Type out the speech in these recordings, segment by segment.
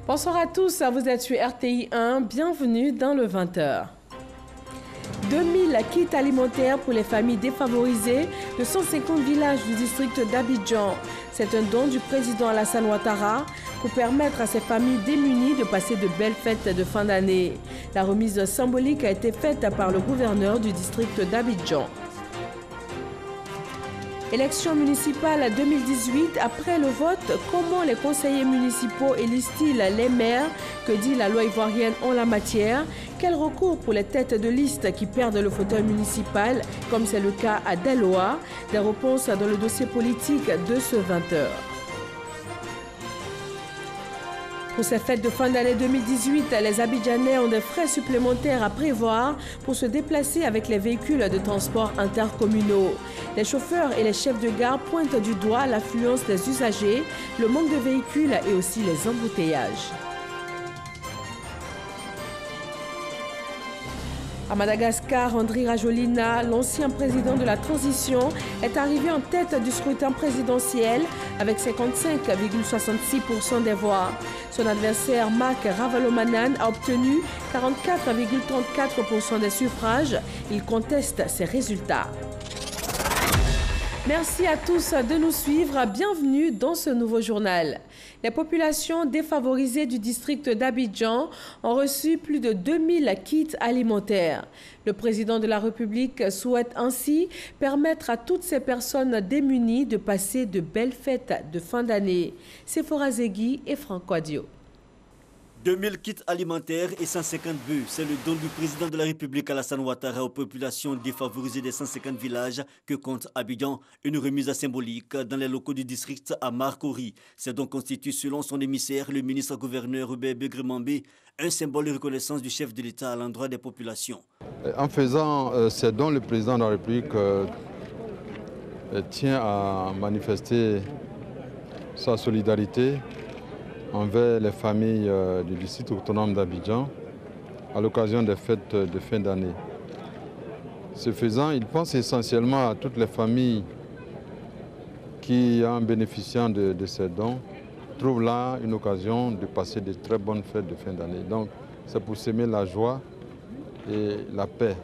Bonsoir à tous, vous êtes sur RTI 1, bienvenue dans le 20h. 2000 kits alimentaires pour les familles défavorisées de 150 villages du district d'Abidjan. C'est un don du président Alassane Ouattara pour permettre à ces familles démunies de passer de belles fêtes de fin d'année. La remise symbolique a été faite par le gouverneur du district d'Abidjan. Élection municipale 2018, après le vote, comment les conseillers municipaux élisent-ils les maires? Que dit la loi ivoirienne en la matière? Quel recours pour les têtes de liste qui perdent le fauteuil municipal, comme c'est le cas à Deloa? Des réponses dans le dossier politique de ce 20h. Pour ces fêtes de fin d'année 2018, les Abidjanais ont des frais supplémentaires à prévoir pour se déplacer avec les véhicules de transport intercommunaux. Les chauffeurs et les chefs de gare pointent du doigt l'affluence des usagers, le manque de véhicules et aussi les embouteillages. À Madagascar, Andry Rajoelina, l'ancien président de la transition, est arrivé en tête du scrutin présidentiel avec 55,66% des voix. Son adversaire, Marc Ravalomanane, a obtenu 44,34% des suffrages. Il conteste ces résultats. Merci à tous de nous suivre. Bienvenue dans ce nouveau journal. Les populations défavorisées du district d'Abidjan ont reçu plus de 2000 kits alimentaires. Le président de la République souhaite ainsi permettre à toutes ces personnes démunies de passer de belles fêtes de fin d'année. Sephora Zegui et Franco Adio. 2000 kits alimentaires et 150 bœufs, c'est le don du président de la République Alassane Ouattara aux populations défavorisées des 150 villages que compte Abidjan. Une remise symbolique dans les locaux du district à Marcory. Ces dons constituent, selon son émissaire, le ministre-gouverneur Hubert Begremambé, un symbole de reconnaissance du chef de l'État à l'endroit des populations. En faisant ces dons, le président de la République tient à manifester sa solidarité envers les familles du district autonome d'Abidjan à l'occasion des fêtes de fin d'année. Ce faisant, il pense essentiellement à toutes les familles qui, en bénéficiant de ces dons, trouvent là une occasion de passer de très bonnes fêtes de fin d'année. Donc, c'est pour semer la joie et la paix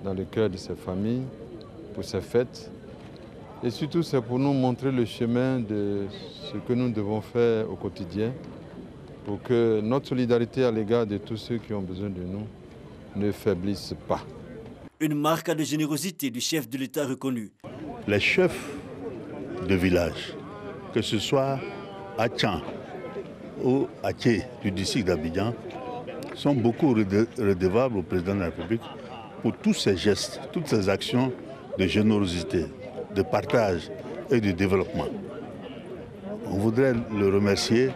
dans le cœur de ces familles, pour ces fêtes. Et surtout, c'est pour nous montrer le chemin de ce que nous devons faire au quotidien pour que notre solidarité à l'égard de tous ceux qui ont besoin de nous ne faiblisse pas. Une marque de générosité du chef de l'État reconnu. Les chefs de village, que ce soit à Tchan ou à Tché du district d'Abidjan, sont beaucoup redevables au président de la République pour tous ces gestes, toutes ces actions de générosité, de partage et de développement. On voudrait le remercier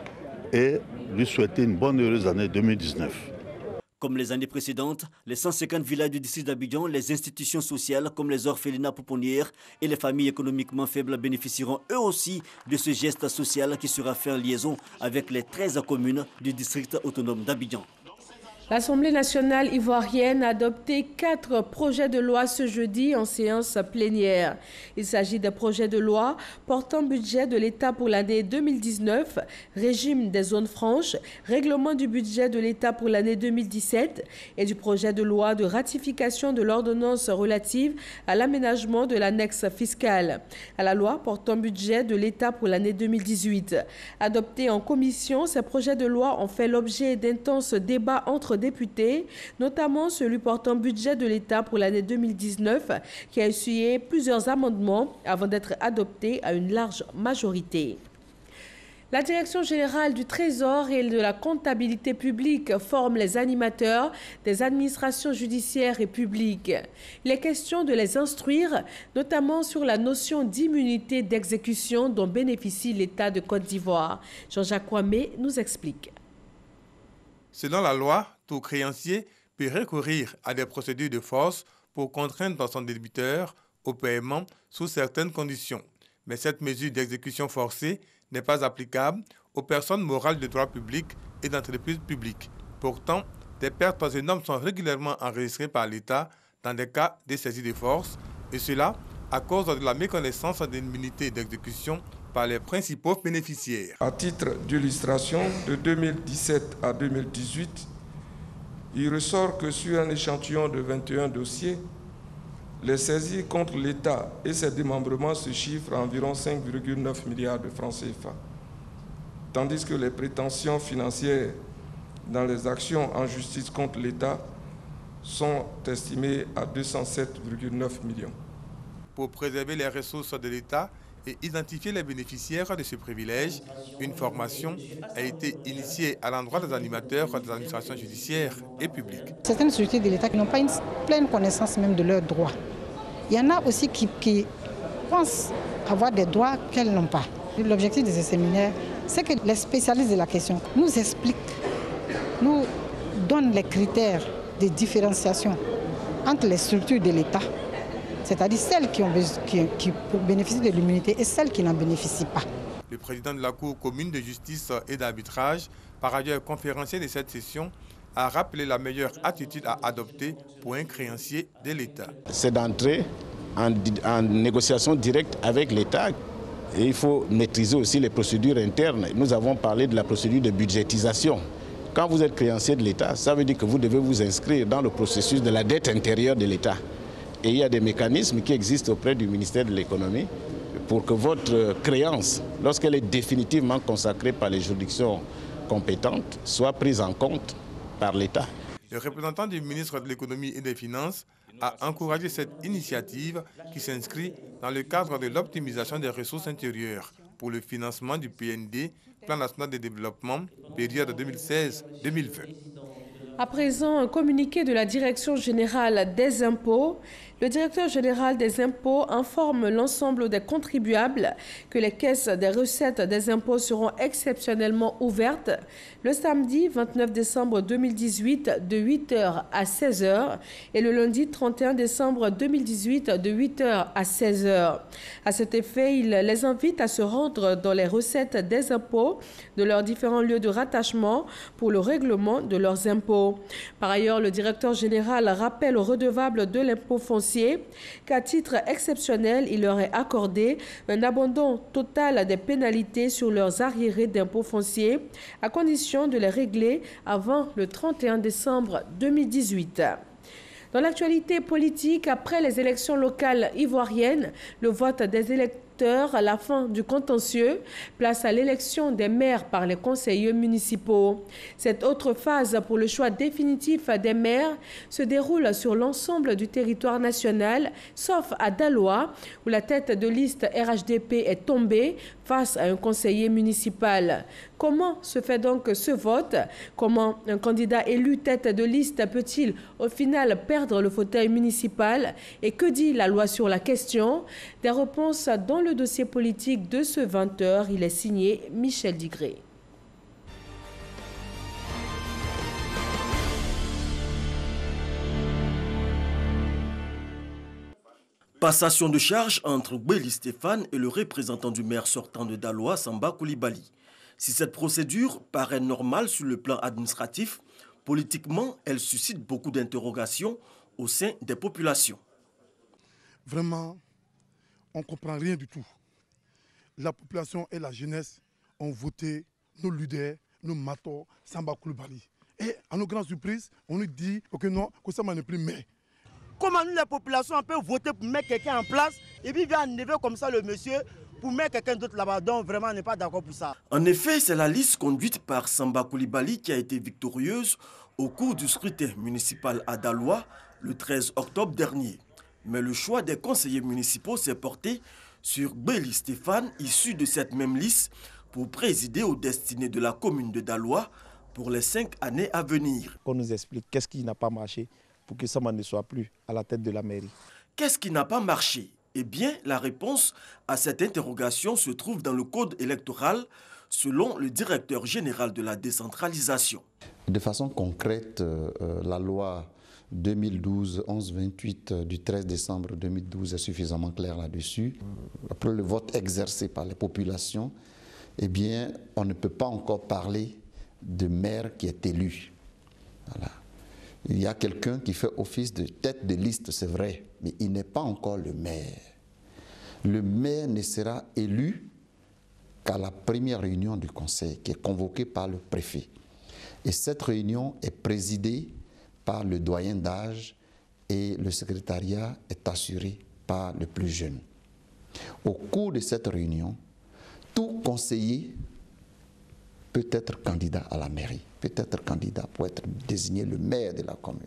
et lui souhaiter une bonne heureuse année 2019. Comme les années précédentes, les 150 villages du district d'Abidjan, les institutions sociales comme les orphelinats pouponnières et les familles économiquement faibles bénéficieront eux aussi de ce geste social qui sera fait en liaison avec les 13 communes du district autonome d'Abidjan. L'Assemblée nationale ivoirienne a adopté 4 projets de loi ce jeudi en séance plénière. Il s'agit des projets de loi portant budget de l'État pour l'année 2019, régime des zones franches, règlement du budget de l'État pour l'année 2017 et du projet de loi de ratification de l'ordonnance relative à l'aménagement de l'annexe fiscale à la loi portant budget de l'État pour l'année 2018. Adoptés en commission, ces projets de loi ont fait l'objet d'intenses débats entre députés, notamment celui portant budget de l'État pour l'année 2019, qui a essuyé plusieurs amendements avant d'être adopté à une large majorité. La Direction générale du Trésor et de la comptabilité publique forme les animateurs des administrations judiciaires et publiques. Il est question de les instruire, notamment sur la notion d'immunité d'exécution dont bénéficie l'État de Côte d'Ivoire. Jean-Jacques Kwame nous explique. Selon la loi, tout créancier peut recourir à des procédures de force pour contraindre son débiteur au paiement sous certaines conditions. Mais cette mesure d'exécution forcée n'est pas applicable aux personnes morales de droit public et d'entreprises publiques. Pourtant, des pertes énormes sont régulièrement enregistrées par l'État dans des cas de saisie de force, et cela à cause de la méconnaissance de l'immunité d'exécution par les principaux bénéficiaires. À titre d'illustration, de 2017 à 2018, il ressort que sur un échantillon de 21 dossiers, les saisies contre l'État et ses démembrements se chiffrent à environ 5,9 milliards de francs CFA, tandis que les prétentions financières dans les actions en justice contre l'État sont estimées à 207,9 millions. Pour préserver les ressources de l'État et identifier les bénéficiaires de ce privilège, une formation a été initiée à l'endroit des animateurs des administrations judiciaires et publiques. Certaines structures de l'État qui n'ont pas une pleine connaissance même de leurs droits. Il y en a aussi qui pensent avoir des droits qu'elles n'ont pas. L'objectif de ce séminaire, c'est que les spécialistes de la question nous expliquent, nous donnent les critères de différenciation entre les structures de l'État, c'est-à-dire celles qui bénéficient de l'immunité et celles qui n'en bénéficient pas. Le président de la Cour commune de justice et d'arbitrage, par ailleurs conférencier de cette session, a rappelé la meilleure attitude à adopter pour un créancier de l'État. C'est d'entrer en négociation directe avec l'État. Et il faut maîtriser aussi les procédures internes. Nous avons parlé de la procédure de budgétisation. Quand vous êtes créancier de l'État, ça veut dire que vous devez vous inscrire dans le processus de la dette intérieure de l'État. Et il y a des mécanismes qui existent auprès du ministère de l'Économie pour que votre créance, lorsqu'elle est définitivement consacrée par les juridictions compétentes, soit prise en compte par l'État. Le représentant du ministre de l'Économie et des Finances a encouragé cette initiative qui s'inscrit dans le cadre de l'optimisation des ressources intérieures pour le financement du PND, Plan national de développement, période 2016-2020. À présent, un communiqué de la Direction générale des impôts. Le directeur général des impôts informe l'ensemble des contribuables que les caisses des recettes des impôts seront exceptionnellement ouvertes le samedi 29 décembre 2018 de 8h à 16h et le lundi 31 décembre 2018 de 8h à 16h. À cet effet, il les invite à se rendre dans les recettes des impôts de leurs différents lieux de rattachement pour le règlement de leurs impôts. Par ailleurs, le directeur général rappelle aux redevables de l'impôt foncier qu'à titre exceptionnel, il leur est accordé un abandon total des pénalités sur leurs arriérés d'impôts fonciers, à condition de les régler avant le 31 décembre 2018. Dans l'actualité politique, après les élections locales ivoiriennes, le vote des électeurs à la fin du contentieux, place à l'élection des maires par les conseillers municipaux. Cette autre phase pour le choix définitif des maires se déroule sur l'ensemble du territoire national, sauf à Daloa, où la tête de liste RHDP est tombée face à un conseiller municipal. Comment se fait donc ce vote? Comment un candidat élu tête de liste peut-il au final perdre le fauteuil municipal? Et que dit la loi sur la question? Des réponses dans le dossier politique de ce 20h. Il est signé Michel Digré. Passation de charge entre Béli Stéphane et le représentant du maire sortant de Daloa, Samba Coulibaly. Si cette procédure paraît normale sur le plan administratif, politiquement, elle suscite beaucoup d'interrogations au sein des populations. Vraiment, on ne comprend rien du tout. La population et la jeunesse ont voté nos leaders, nos matons, Samba Coulibaly. Et à nos grandes surprises, on nous dit que non, que Samba n'est plus maire. Comment nous, la population, on peut voter pour mettre quelqu'un en place et puis il vient enlever comme ça le monsieur pour mettre quelqu'un d'autre là-bas. Donc vraiment, on n'est pas d'accord pour ça. En effet, c'est la liste conduite par Samba Coulibaly qui a été victorieuse au cours du scrutin municipal à Daloa le 13 octobre dernier. Mais le choix des conseillers municipaux s'est porté sur Béli Stéphane, issu de cette même liste, pour présider aux destinées de la commune de Daloa pour les 5 années à venir. Qu'on nous explique qu'est-ce qui n'a pas marché pour que Samba ne soit plus à la tête de la mairie. Qu'est-ce qui n'a pas marché? Eh bien, la réponse à cette interrogation se trouve dans le code électoral, selon le directeur général de la décentralisation. De façon concrète, la loi 2012-1128 du 13 décembre 2012 est suffisamment claire là-dessus. Après le vote exercé par les populations, eh bien, on ne peut pas encore parler de maire qui est élu. Voilà. Il y a quelqu'un qui fait office de tête de liste, c'est vrai, mais il n'est pas encore le maire. Le maire ne sera élu qu'à la première réunion du conseil qui est convoquée par le préfet. Et cette réunion est présidée par le doyen d'âge et le secrétariat est assuré par le plus jeune. Au cours de cette réunion, tout conseiller peut être candidat à la mairie, peut être candidat pour être désigné le maire de la commune.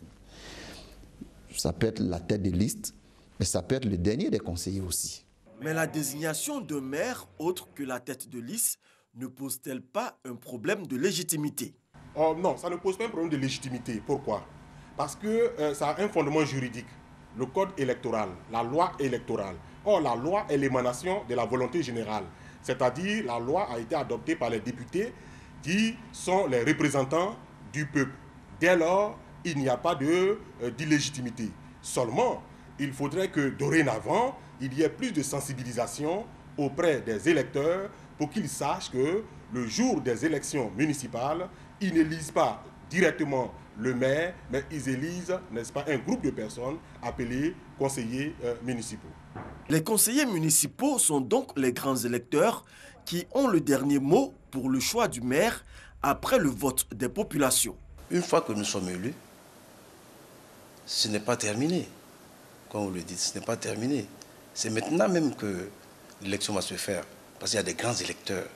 Ça peut être la tête de liste, mais ça peut être le dernier des conseillers aussi. Mais la désignation de maire, autre que la tête de liste, ne pose-t-elle pas un problème de légitimité? Oh, non, ça ne pose pas un problème de légitimité. Pourquoi? Parce que ça a un fondement juridique. Le code électoral, la loi électorale. Or, la loi est l'émanation de la volonté générale. C'est-à-dire, la loi a été adoptée par les députés qui sont les représentants du peuple. Dès lors, il n'y a pas d'illégitimité. Seulement, il faudrait que dorénavant, il y ait plus de sensibilisation auprès des électeurs pour qu'ils sachent que le jour des élections municipales, ils n'élisent pas directement le maire, mais ils élisent, n'est-ce pas, un groupe de personnes appelées conseillers municipaux. Les conseillers municipaux sont donc les grands électeurs qui ont le dernier mot pour le choix du maire après le vote des populations. Une fois que nous sommes élus, ce n'est pas terminé. Comme vous le dites, ce n'est pas terminé. C'est maintenant même que l'élection va se faire, parce qu'il y a des grands électeurs.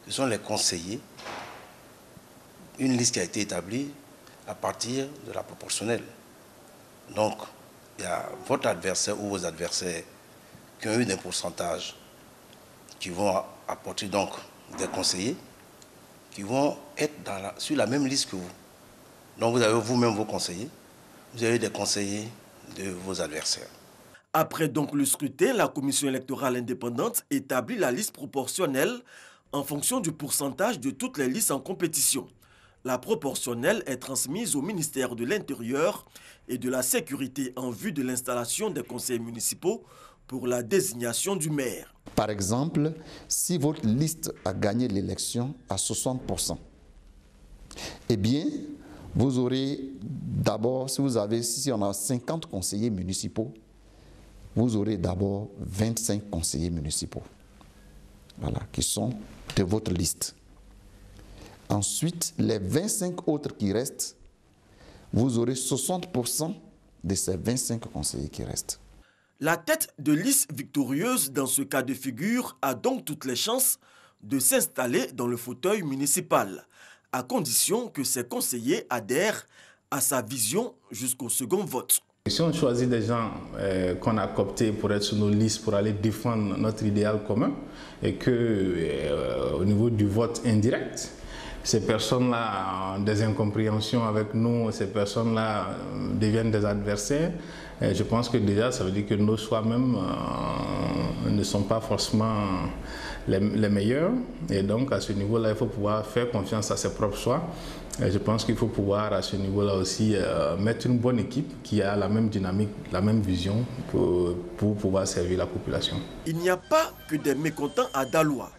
Ce sont les conseillers, une liste qui a été établie à partir de la proportionnelle. Donc, il y a votre adversaire ou vos adversaires qui ont eu des pourcentages qui vont apporter donc des conseillers qui vont être sur la même liste que vous. Donc vous avez vous-même vos conseillers, vous avez des conseillers de vos adversaires. Après donc le scrutin, la commission électorale indépendante établit la liste proportionnelle en fonction du pourcentage de toutes les listes en compétition. La proportionnelle est transmise au ministère de l'Intérieur et de la Sécurité en vue de l'installation des conseillers municipaux pour la désignation du maire. Par exemple, si votre liste a gagné l'élection à 60%, eh bien, vous aurez d'abord, si on a 50 conseillers municipaux, vous aurez d'abord 25 conseillers municipaux, voilà, qui sont de votre liste. Ensuite, les 25 autres qui restent, vous aurez 60% de ces 25 conseillers qui restent. La tête de liste victorieuse dans ce cas de figure a donc toutes les chances de s'installer dans le fauteuil municipal, à condition que ses conseillers adhèrent à sa vision jusqu'au second vote. Si on choisit des gens qu'on a cooptés pour être sur nos listes, pour aller défendre notre idéal commun, et qu'au niveau du vote indirect, ces personnes-là ont des incompréhensions avec nous, ces personnes-là deviennent des adversaires, je pense que déjà ça veut dire que nos choix même ne sont pas forcément les meilleurs. Et donc à ce niveau-là, il faut pouvoir faire confiance à ses propres choix. Et je pense qu'il faut pouvoir à ce niveau-là aussi mettre une bonne équipe qui a la même dynamique, la même vision pour pouvoir servir la population. Il n'y a pas que des mécontents à Daloa.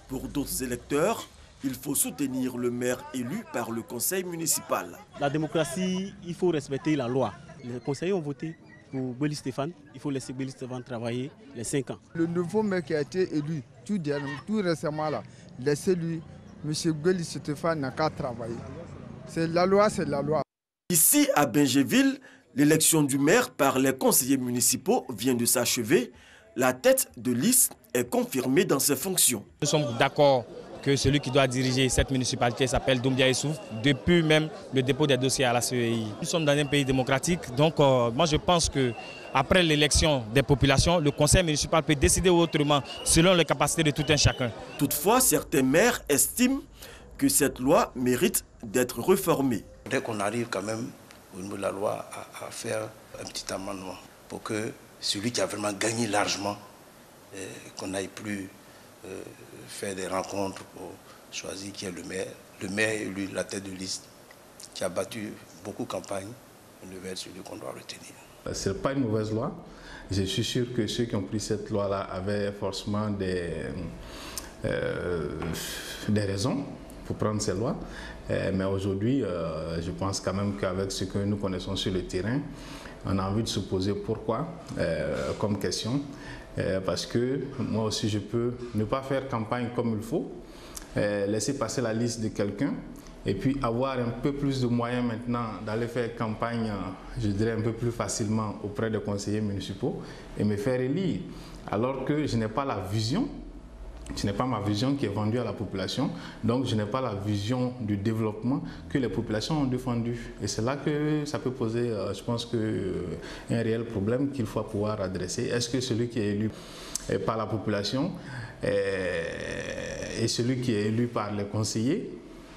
Pour d'autres électeurs, il faut soutenir le maire élu par le conseil municipal. La démocratie, il faut respecter la loi. Les conseillers ont voté pour Béli Stéphane. Il faut laisser Béli Stéphane travailler les 5 ans. Le nouveau maire qui a été élu tout récemment, laissez-lui, M. Béli Stéphane n'a qu'à travailler. C'est la loi, c'est la loi. Ici, à Bingéville, l'élection du maire par les conseillers municipaux vient de s'achever. La tête de liste est confirmée dans ses fonctions. Nous sommes d'accord que celui qui doit diriger cette municipalité s'appelle Doumbia Issouf, depuis même le dépôt des dossiers à la CEI. Nous sommes dans un pays démocratique, donc moi je pense qu'après l'élection des populations, le conseil municipal peut décider autrement selon les capacités de tout un chacun. Toutefois, certains maires estiment que cette loi mérite d'être réformée. Dès qu'on arrive quand même au niveau de la loi à faire un petit amendement pour que celui qui a vraiment gagné largement, qu'on n'aille plus faire des rencontres pour choisir qui est le maire. Le maire est élu la tête de liste qui a battu beaucoup de campagnes. Il devait être celui qu'on doit retenir. Ce n'est pas une mauvaise loi. Je suis sûr que ceux qui ont pris cette loi-là avaient forcément des raisons pour prendre ces lois. Mais aujourd'hui, je pense quand même qu'avec ce que nous connaissons sur le terrain, On a envie de se poser pourquoi comme question. Parce que moi aussi, je peux ne pas faire campagne comme il faut, laisser passer la liste de quelqu'un et puis avoir un peu plus de moyens maintenant d'aller faire campagne, je dirais, un peu plus facilement auprès des conseillers municipaux et me faire élire. Alors que je n'ai pas la vision, ce n'est pas ma vision qui est vendue à la population, donc je n'ai pas la vision du développement que les populations ont défendu. Et c'est là que ça peut poser, je pense, un réel problème qu'il faut pouvoir adresser. Est-ce que celui qui est élu par la population et celui qui est élu par les conseillers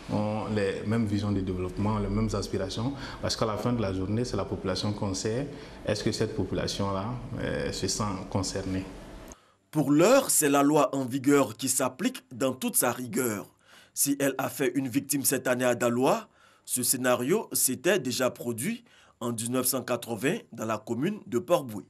ont les mêmes visions de développement, les mêmes aspirations? Parce qu'à la fin de la journée, c'est la population qu'on sait. Est-ce que cette population-là se sent concernée? Pour l'heure, c'est la loi en vigueur qui s'applique dans toute sa rigueur. Si elle a fait une victime cette année à Daloa, ce scénario s'était déjà produit en 1980 dans la commune de Port-Boué.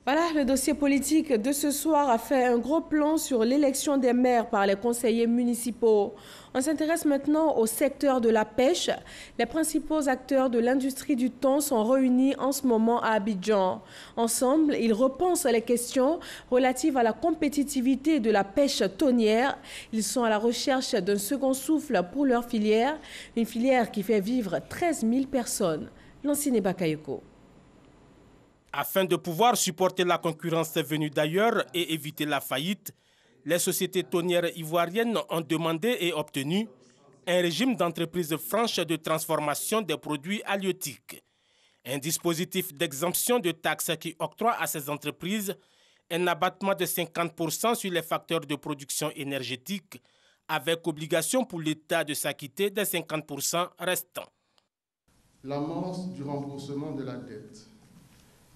Voilà, le dossier politique de ce soir a fait un gros plan sur l'élection des maires par les conseillers municipaux. On s'intéresse maintenant au secteur de la pêche. Les principaux acteurs de l'industrie du thon sont réunis en ce moment à Abidjan. Ensemble, ils repensent les questions relatives à la compétitivité de la pêche thonière. Ils sont à la recherche d'un second souffle pour leur filière, une filière qui fait vivre 13 000 personnes. Lancine Bakayoko. Afin de pouvoir supporter la concurrence venue d'ailleurs et éviter la faillite, les sociétés thonières ivoiriennes ont demandé et obtenu un régime d'entreprise franche de transformation des produits halieutiques. Un dispositif d'exemption de taxes qui octroie à ces entreprises un abattement de 50% sur les facteurs de production énergétique, avec obligation pour l'État de s'acquitter des 50% restants. L'amorce du remboursement de la dette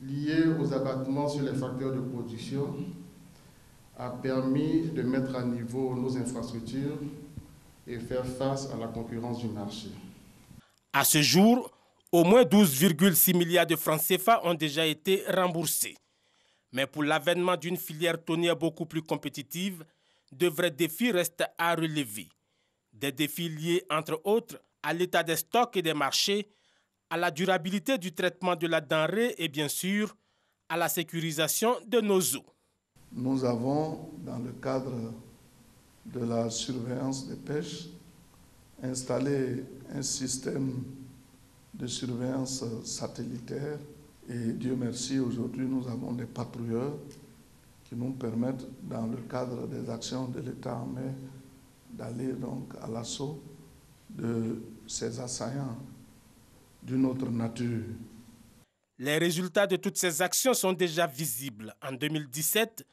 lié aux abattements sur les facteurs de production a permis de mettre à niveau nos infrastructures et faire face à la concurrence du marché. À ce jour, au moins 12,6 milliards de francs CFA ont déjà été remboursés. Mais pour l'avènement d'une filière thonière beaucoup plus compétitive, de vrais défis restent à relever. Des défis liés, entre autres, à l'état des stocks et des marchés, à la durabilité du traitement de la denrée et bien sûr à la sécurisation de nos eaux. Nous avons, dans le cadre de la surveillance des pêches, installé un système de surveillance satellitaire et Dieu merci, aujourd'hui nous avons des patrouilleurs qui nous permettent, dans le cadre des actions de l'État en mer, d'aller donc à l'assaut de ces assaillants d'une autre nature. Les résultats de toutes ces actions sont déjà visibles. En 2017,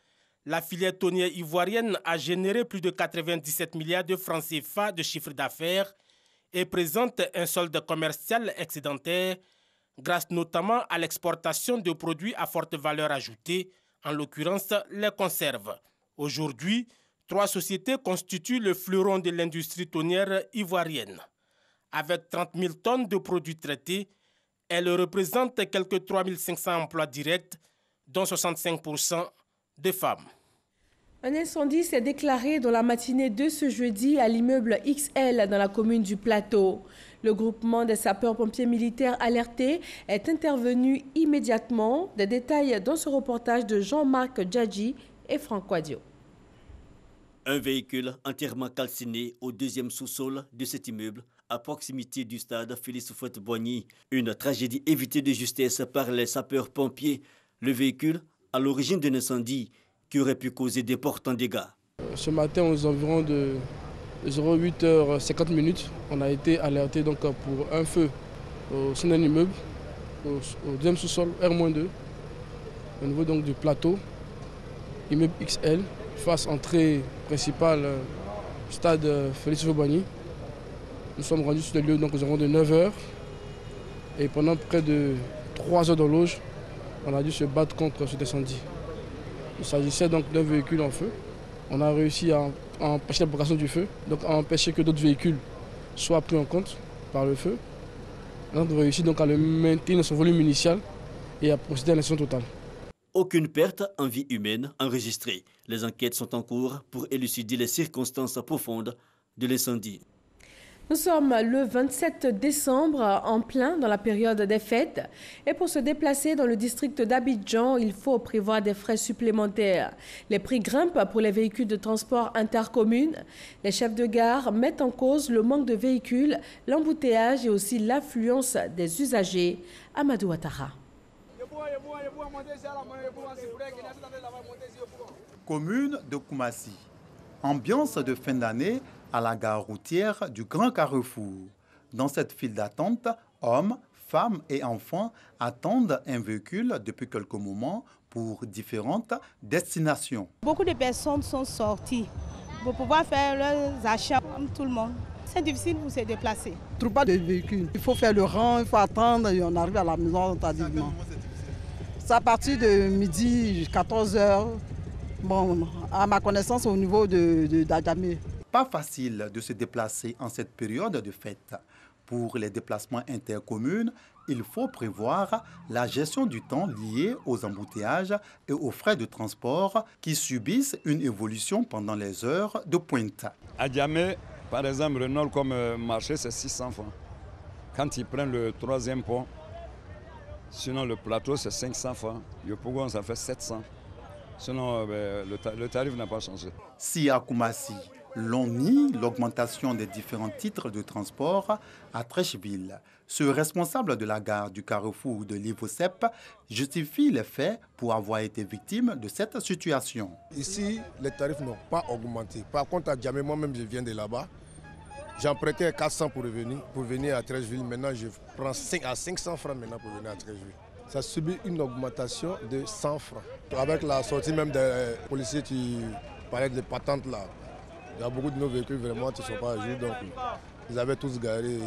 la filière thonière ivoirienne a généré plus de 97 milliards de francs CFA de chiffre d'affaires et présente un solde commercial excédentaire grâce notamment à l'exportation de produits à forte valeur ajoutée, en l'occurrence les conserves. Aujourd'hui, 3 sociétés constituent le fleuron de l'industrie thonière ivoirienne. Avec 30 000 tonnes de produits traités, elle représente quelques 3 500 emplois directs, dont 65% de femmes. Un incendie s'est déclaré dans la matinée de ce jeudi à l'immeuble XL dans la commune du Plateau. Le groupement des sapeurs-pompiers militaires alertés est intervenu immédiatement. Des détails dans ce reportage de Jean-Marc Djadji et Franck Quadio. Un véhicule entièrement calciné au 2e sous-sol de cet immeuble, à proximité du stade Félix Houphouët-Boigny. Une tragédie évitée de justesse par les sapeurs-pompiers. Le véhicule, à l'origine d'un incendie qui aurait pu causer d'importants dégâts. Ce matin, aux environs de 08h50, on a été alerté donc pour un feu au sein d'un immeuble, au 2e sous-sol, R-2, au niveau donc du plateau, immeuble XL, face entrée principale, stade Félix Houphouët-Boigny. Nous sommes rendus sur le lieu donc aux environs de 9h et pendant près de 3 heures d'horloge, on a dû se battre contre cet incendie. Il s'agissait donc d'un véhicule en feu. On a réussi à empêcher la propagation du feu, donc à empêcher que d'autres véhicules soient pris en compte par le feu. On a réussi donc à le maintenir dans son volume initial et à procéder à l'extinction totale. Aucune perte en vie humaine enregistrée. Les enquêtes sont en cours pour élucider les circonstances profondes de l'incendie. Nous sommes le 27 décembre, en plein dans la période des fêtes. Et pour se déplacer dans le district d'Abidjan, il faut prévoir des frais supplémentaires. Les prix grimpent pour les véhicules de transport intercommunes. Les chefs de gare mettent en cause le manque de véhicules, l'embouteillage et aussi l'affluence des usagers. Amadou Ouattara. Commune de Koumassi. Ambiance de fin d'année à la gare routière du Grand Carrefour. Dans cette file d'attente, hommes, femmes et enfants attendent un véhicule depuis quelques moments pour différentes destinations. Beaucoup de personnes sont sorties pour pouvoir faire leurs achats comme tout le monde. C'est difficile pour se déplacer. On ne trouve pas de véhicule. Il faut faire le rang, il faut attendre et on arrive à la maison tardivement. C'est à partir de midi, 14h. Bon, à ma connaissance, au niveau d'Adjamé. Pas facile de se déplacer en cette période de fête. Pour les déplacements intercommunes, il faut prévoir la gestion du temps lié aux embouteillages et aux frais de transport qui subissent une évolution pendant les heures de pointe. À Djamé, par exemple, Renault comme marché, c'est 600 francs. Quand ils prennent le 3e pont, sinon le plateau, c'est 500 francs. Le Pougon, ça fait 700. Sinon, le tarif n'a pas changé. Si à Koumassi, l'on nie l'augmentation des différents titres de transport à Treichville, ce responsable de la gare du Carrefour de Livosep justifie les faits pour avoir été victime de cette situation. Ici, les tarifs n'ont pas augmenté. Par contre, à Djamé, moi-même, je viens de là-bas. J'empruntais 400 pour venir à Treichville. Maintenant, je prends 500 francs maintenant pour venir à Treichville. Ça subit une augmentation de 100 francs. Avec la sortie même des policiers qui parlaient de patentes là, il y a beaucoup de nos véhicules vraiment qui ne sont pas à jour. Donc ils avaient tous garé.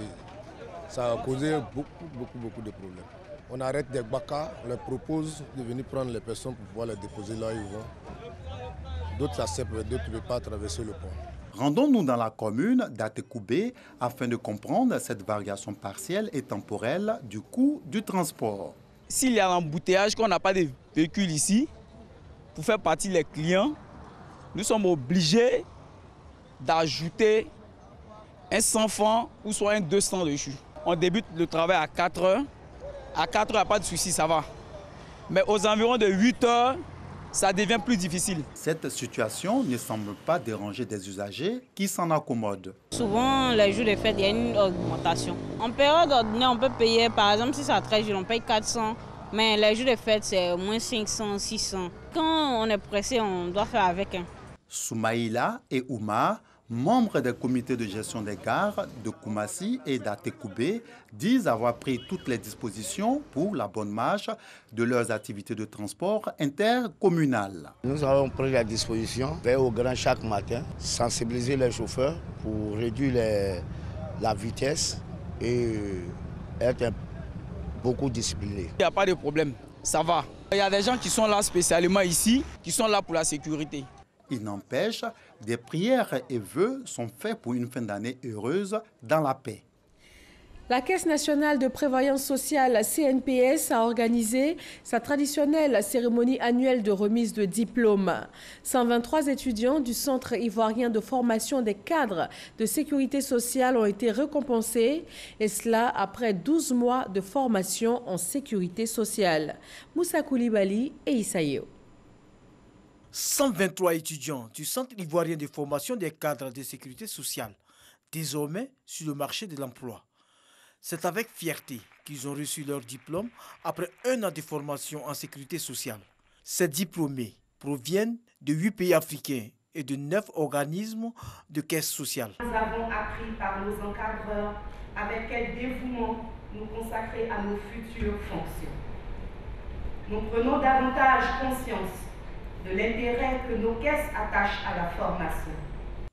Ça a causé beaucoup de problèmes. On arrête des bakas, on leur propose de venir prendre les personnes pour pouvoir les déposer là où ils vont. D'autres acceptent, d'autres ne peuvent pas traverser le pont. Rendons-nous dans la commune d'Atekoubé afin de comprendre cette variation partielle et temporelle du coût du transport. S'il y a un embouteillage, qu'on n'a pas de véhicules ici, pour faire partie les clients, nous sommes obligés d'ajouter un 100 francs ou soit un 200 dessus. On débute le travail à 4 heures. À 4 heures, il n'y a pas de souci, ça va. Mais aux environs de 8 heures, ça devient plus difficile. Cette situation ne semble pas déranger des usagers qui s'en accommodent. Souvent, les jours de fête, il y a une augmentation. En période ordinaire, on peut payer, par exemple, si c'est à 13 jours, on paye 400. Mais les jours de fête, c'est au moins 500, 600. Quand on est pressé, on doit faire avec. Soumaïla et Oumar, membres des comités de gestion des gares de Koumassi et d'Atekoubé, disent avoir pris toutes les dispositions pour la bonne marche de leurs activités de transport intercommunal. Nous avons pris la disposition, veiller au grand chaque matin, sensibiliser les chauffeurs pour réduire la vitesse et être beaucoup disciplinés. Il n'y a pas de problème, ça va. Il y a des gens qui sont là spécialement ici, qui sont là pour la sécurité. Il n'empêche, des prières et vœux sont faits pour une fin d'année heureuse dans la paix. La Caisse nationale de prévoyance sociale CNPS a organisé sa traditionnelle cérémonie annuelle de remise de diplômes. 123 étudiants du Centre ivoirien de formation des cadres de sécurité sociale ont été récompensés, et cela après 12 mois de formation en sécurité sociale. Moussa Koulibaly et Issaïo. 123 étudiants du Centre ivoirien de formation des cadres de sécurité sociale, désormais sur le marché de l'emploi. C'est avec fierté qu'ils ont reçu leur diplôme après 1 an de formation en sécurité sociale. Ces diplômés proviennent de 8 pays africains et de 9 organismes de caisse sociale. Nous avons appris par nos encadreurs avec quel dévouement nous consacrer à nos futures fonctions. Nous prenons davantage conscience de l'intérêt que nos caisses attachent à la formation.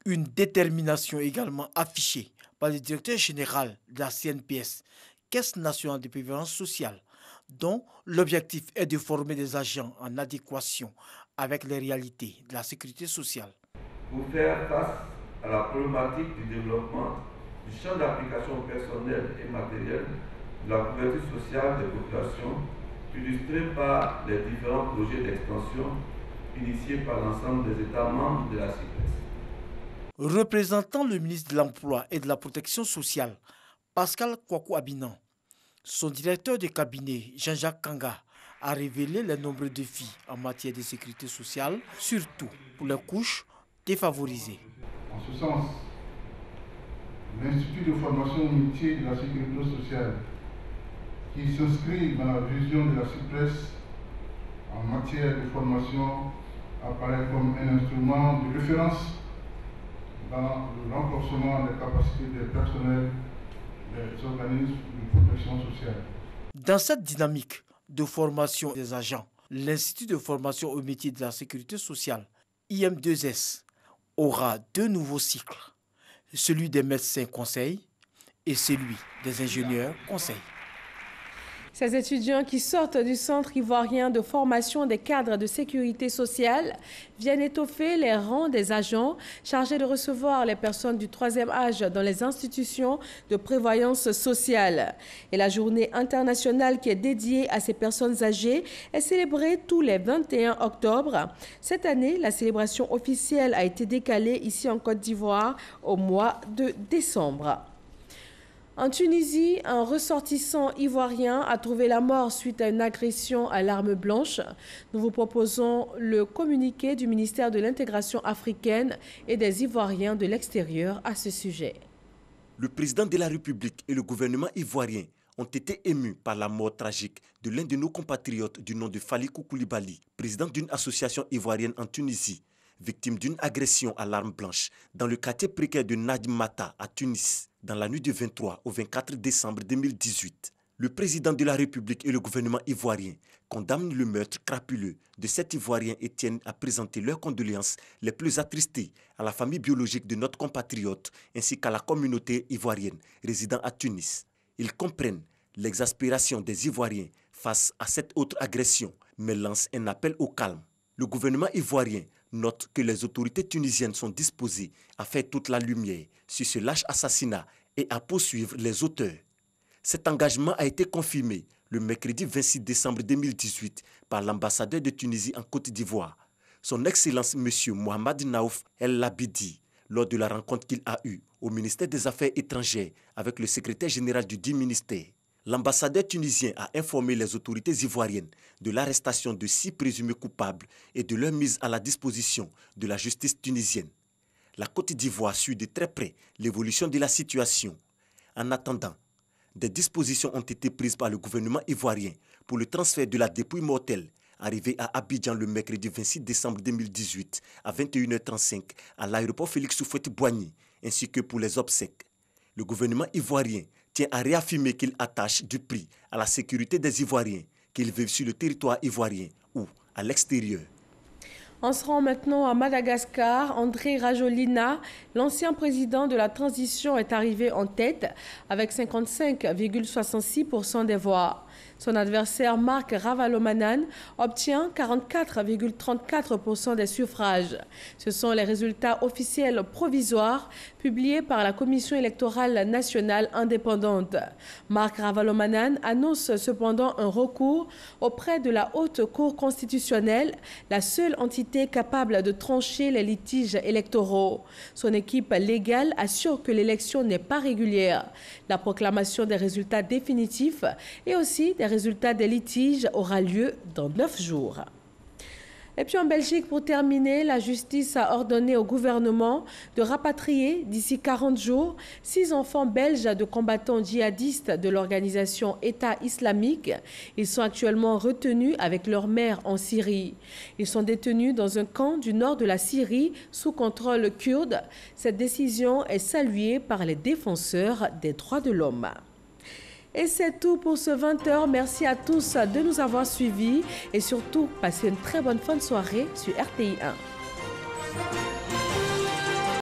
Une détermination également affichée par le directeur général de la CNPS, Caisse nationale de prévoyance sociale, dont l'objectif est de former des agents en adéquation avec les réalités de la sécurité sociale. Pour faire face à la problématique du développement du champ d'application personnel et matériel de la couverture sociale des populations, illustré par les différents projets d'extension initiés par l'ensemble des États membres de la CIPES. Représentant le ministre de l'Emploi et de la Protection sociale, Pascal Kwaku-Abinan, son directeur de cabinet, Jean-Jacques Kanga, a révélé les nombreux défis en matière de sécurité sociale, surtout pour les couches défavorisées. En ce sens, l'Institut de formation au métier de la sécurité sociale, qui s'inscrit dans la vision de la CIPRES en matière de formation, apparaît comme un instrument de référence dans le renforcement des capacités des personnels des organismes de protection sociale. Dans cette dynamique de formation des agents, l'Institut de formation au métier de la sécurité sociale, IM2S, aura deux nouveaux cycles, celui des médecins conseils et celui des ingénieurs conseils. Ces étudiants qui sortent du Centre ivoirien de formation des cadres de sécurité sociale viennent étoffer les rangs des agents chargés de recevoir les personnes du troisième âge dans les institutions de prévoyance sociale. Et la journée internationale qui est dédiée à ces personnes âgées est célébrée tous les 21 octobre. Cette année, la célébration officielle a été décalée ici en Côte d'Ivoire au mois de décembre. En Tunisie, un ressortissant ivoirien a trouvé la mort suite à une agression à l'arme blanche. Nous vous proposons le communiqué du ministère de l'Intégration africaine et des Ivoiriens de l'extérieur à ce sujet. Le président de la République et le gouvernement ivoirien ont été émus par la mort tragique de l'un de nos compatriotes du nom de Falikou Koulibaly, président d'une association ivoirienne en Tunisie, victime d'une agression à l'arme blanche dans le quartier précaire de Nadimata à Tunis, dans la nuit du 23 au 24 décembre 2018. Le président de la République et le gouvernement ivoirien condamnent le meurtre crapuleux de cet Ivoirien et tiennent à présenter leurs condoléances les plus attristées à la famille biologique de notre compatriote ainsi qu'à la communauté ivoirienne résidant à Tunis. Ils comprennent l'exaspération des Ivoiriens face à cette autre agression, mais lancent un appel au calme. Le gouvernement ivoirien note que les autorités tunisiennes sont disposées à faire toute la lumière sur ce lâche assassinat et à poursuivre les auteurs. Cet engagement a été confirmé le mercredi 26 décembre 2018 par l'ambassadeur de Tunisie en Côte d'Ivoire, son Excellence M. Mohamed Naouf El Labidi, lors de la rencontre qu'il a eue au ministère des Affaires étrangères avec le secrétaire général du dit ministère. L'ambassadeur tunisien a informé les autorités ivoiriennes de l'arrestation de 6 présumés coupables et de leur mise à la disposition de la justice tunisienne. La Côte d'Ivoire suit de très près l'évolution de la situation. En attendant, des dispositions ont été prises par le gouvernement ivoirien pour le transfert de la dépouille mortelle arrivée à Abidjan le mercredi 26 décembre 2018 à 21h35 à l'aéroport Félix Houphouët-Boigny, ainsi que pour les obsèques. Le gouvernement ivoirien tient à réaffirmer qu'il attache du prix à la sécurité des Ivoiriens, qu'ils vivent sur le territoire ivoirien ou à l'extérieur. On se rend maintenant à Madagascar. André Rajoelina, l'ancien président de la transition, est arrivé en tête avec 55,66% des voix. Son adversaire Marc Ravalomanane obtient 44,34% des suffrages. Ce sont les résultats officiels provisoires publiés par la Commission électorale nationale indépendante. Marc Ravalomanane annonce cependant un recours auprès de la Haute Cour constitutionnelle, la seule entité capable de trancher les litiges électoraux. Son équipe légale assure que l'élection n'est pas régulière. La proclamation des résultats définitifs et aussi des résultats des litiges aura lieu dans 9 jours. Et puis en Belgique, pour terminer, la justice a ordonné au gouvernement de rapatrier d'ici 40 jours 6 enfants belges de combattants djihadistes de l'organisation État islamique. Ils sont actuellement retenus avec leur mère en Syrie. Ils sont détenus dans un camp du nord de la Syrie sous contrôle kurde. Cette décision est saluée par les défenseurs des droits de l'homme. Et c'est tout pour ce 20h. Merci à tous de nous avoir suivis et surtout, passez une très bonne fin de soirée sur RTI 1.